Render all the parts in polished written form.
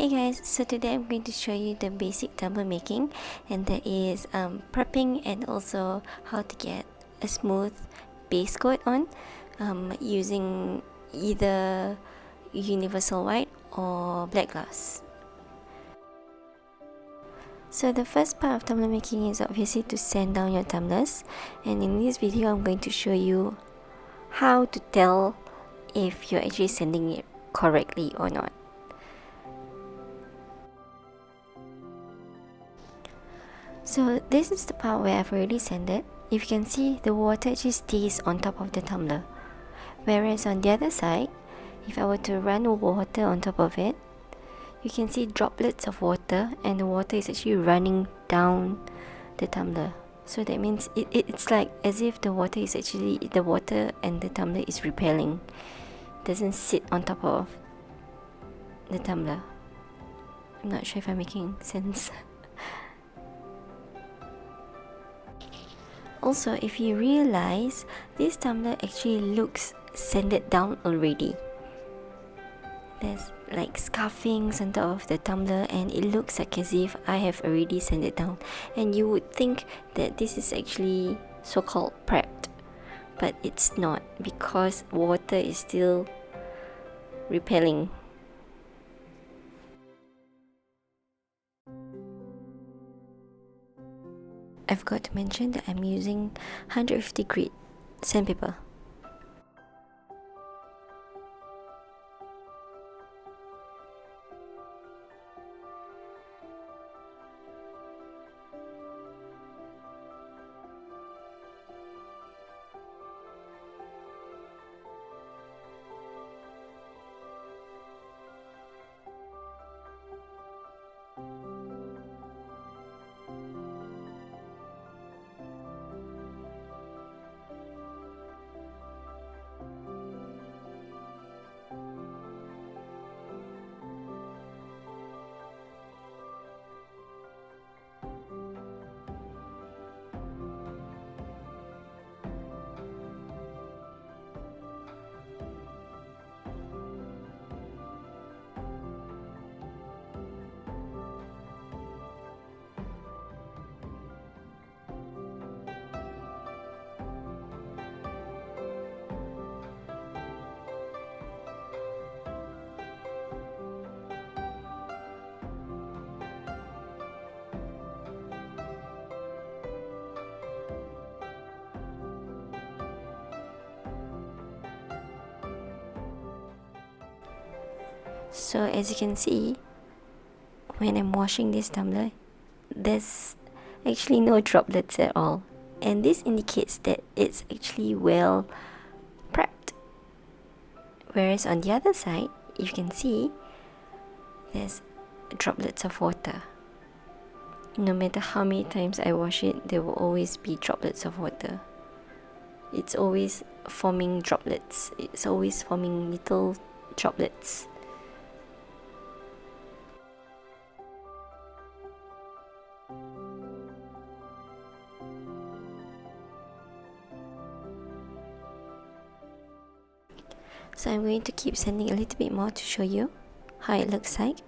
Hey guys, so today I'm going to show you the basic tumbler making, and that is prepping and also how to get a smooth base coat on using either universal white or black gloss. So the first part of tumbler making is obviously to sand down your tumblers, and in this video I'm going to show you how to tell if you're actually sanding it correctly or not. So this is the part where I've already sanded. If you can see, the water actually stays on top of the tumbler. Whereas on the other side, if I were to run water on top of it, you can see droplets of water, and the water is actually running down the tumbler. So that means it's like as if the water and the tumbler is repelling. It doesn't sit on top of the tumbler. I'm not sure if I'm making sense. Also, if you realize, this tumbler actually looks sanded down already. There's like scuffings on top of the tumbler, and it looks like as if I have already sanded down. And you would think that this is actually so-called prepped, but it's not, because water is still repelling. I forgot to mention that I'm using 150 grit sandpaper. So as you can see, when I'm washing this tumbler, there's actually no droplets at all, and this indicates that it's actually well prepped. Whereas on the other side, you can see there's droplets of water. No matter how many times I wash it, there will always be droplets of water. It's always forming droplets. It's always forming little droplets. So I'm going to keep sanding a little bit more to show you how it looks like.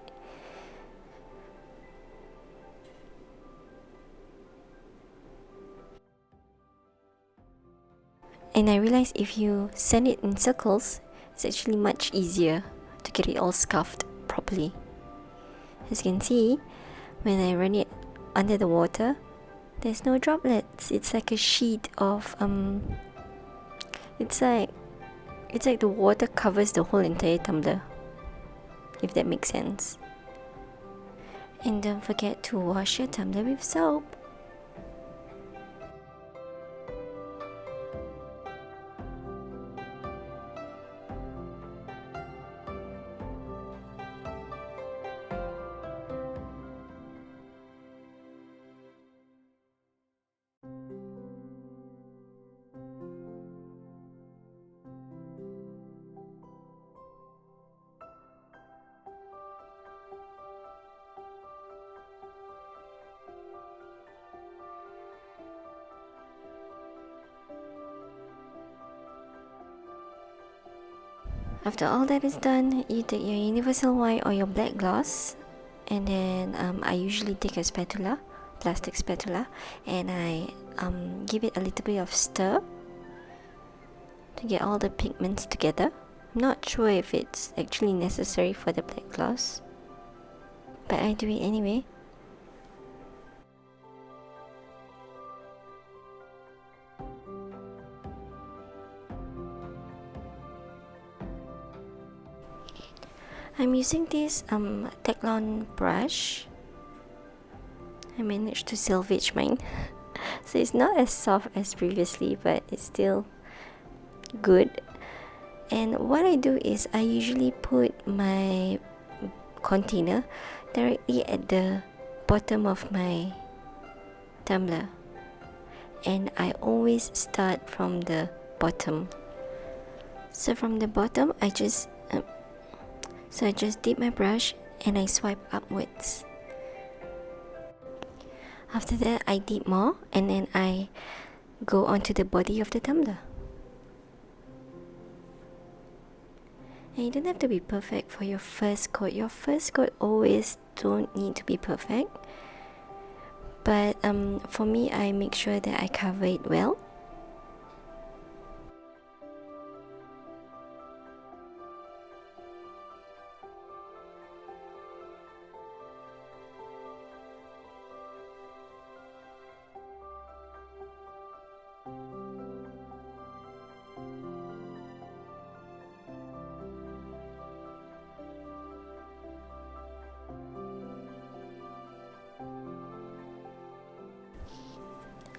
And I realized if you sand it in circles, it's actually much easier to get it all scuffed properly. As you can see, when I run it under the water, there's no droplets. It's like a sheet of it's like the water covers the whole entire tumbler, if that makes sense. And don't forget to wash your tumbler with soap. After all that is done, you take your universal white or your black gloss and then I usually take a spatula, plastic spatula, and I give it a little bit of stir to get all the pigments together. I'm not sure if it's actually necessary for the black gloss, but I do it anyway. I'm using this Teflon brush. I managed to salvage mine. So it's not as soft as previously, but it's still good. And what I do is I usually put my container directly at the bottom of my tumbler, and I always start from the bottom. So from the bottom I just dip my brush and I swipe upwards. After that I dip more, and then I go onto the body of the tumbler. And you don't have to be perfect for your first coat. Your first coat always don't need to be perfect, but for me, I make sure that I cover it well.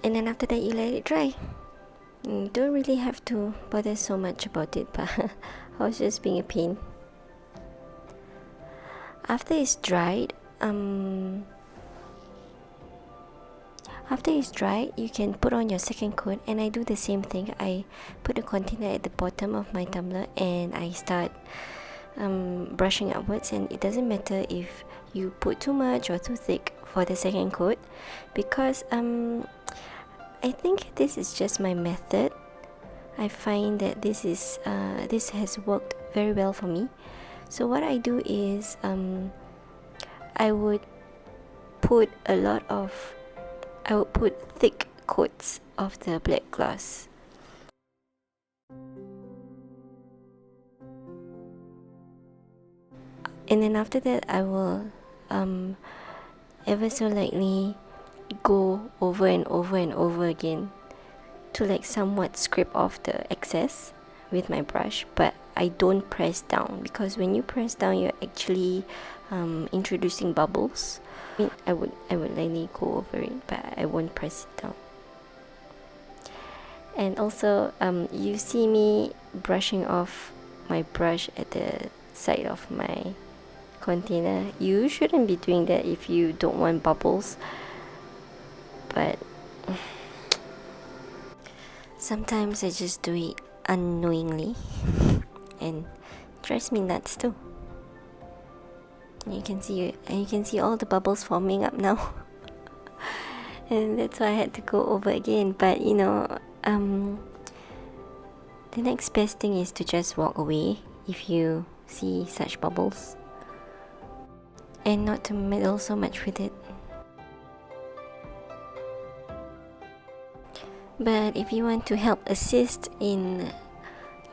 And then after that you let it dry. You don't really have to bother so much about it, but I was just being a pain. After it's dried, you can put on your second coat, and I do the same thing. I put a container at the bottom of my tumbler and I start brushing upwards, and it doesn't matter if you put too much or too thick for the second coat, because I think this is just my method. I find that this has worked very well for me. So what I do is I would put thick coats of the black gloss. And then after that I will ever so lightly go over and over and over again to like somewhat scrape off the excess with my brush, but I don't press down, because when you press down you're actually introducing bubbles. I would lightly go over it, but I won't press it down. And also you see me brushing off my brush at the side of my container. You shouldn't be doing that if you don't want bubbles, but sometimes I just do it unknowingly and it drives me nuts too. You can see all the bubbles forming up now. And that's why I had to go over again. But you know, the next best thing is to just walk away if you see such bubbles, and not to meddle so much with it. But if you want to help assist in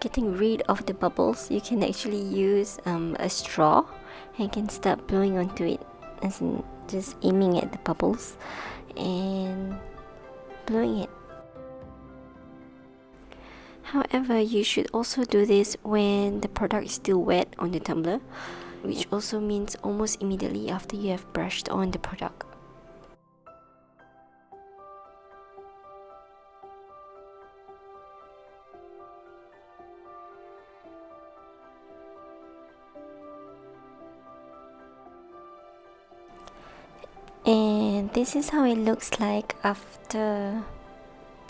getting rid of the bubbles, you can actually use a straw and can start blowing onto it, as in just aiming at the bubbles and blowing it. However, you should also do this when the product is still wet on the tumbler, which also means almost immediately after you have brushed on the product. And this is how it looks like after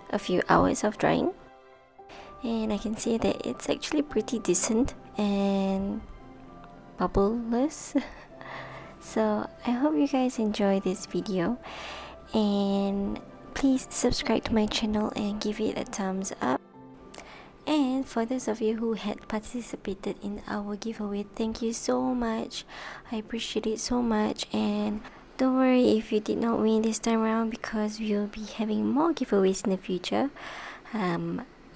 a few hours of drying, and I can see that it's actually pretty decent and bubbleless. So I hope you guys enjoy this video, and please subscribe to my channel and give it a thumbs up. And for those of you who had participated in our giveaway, thank you so much. I appreciate it so much. And don't worry if you did not win this time around, because we will be having more giveaways in the future.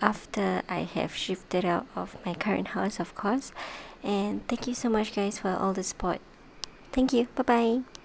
After I have shifted out of my current house, of course. And thank you so much guys for all the support. Thank you. Bye bye.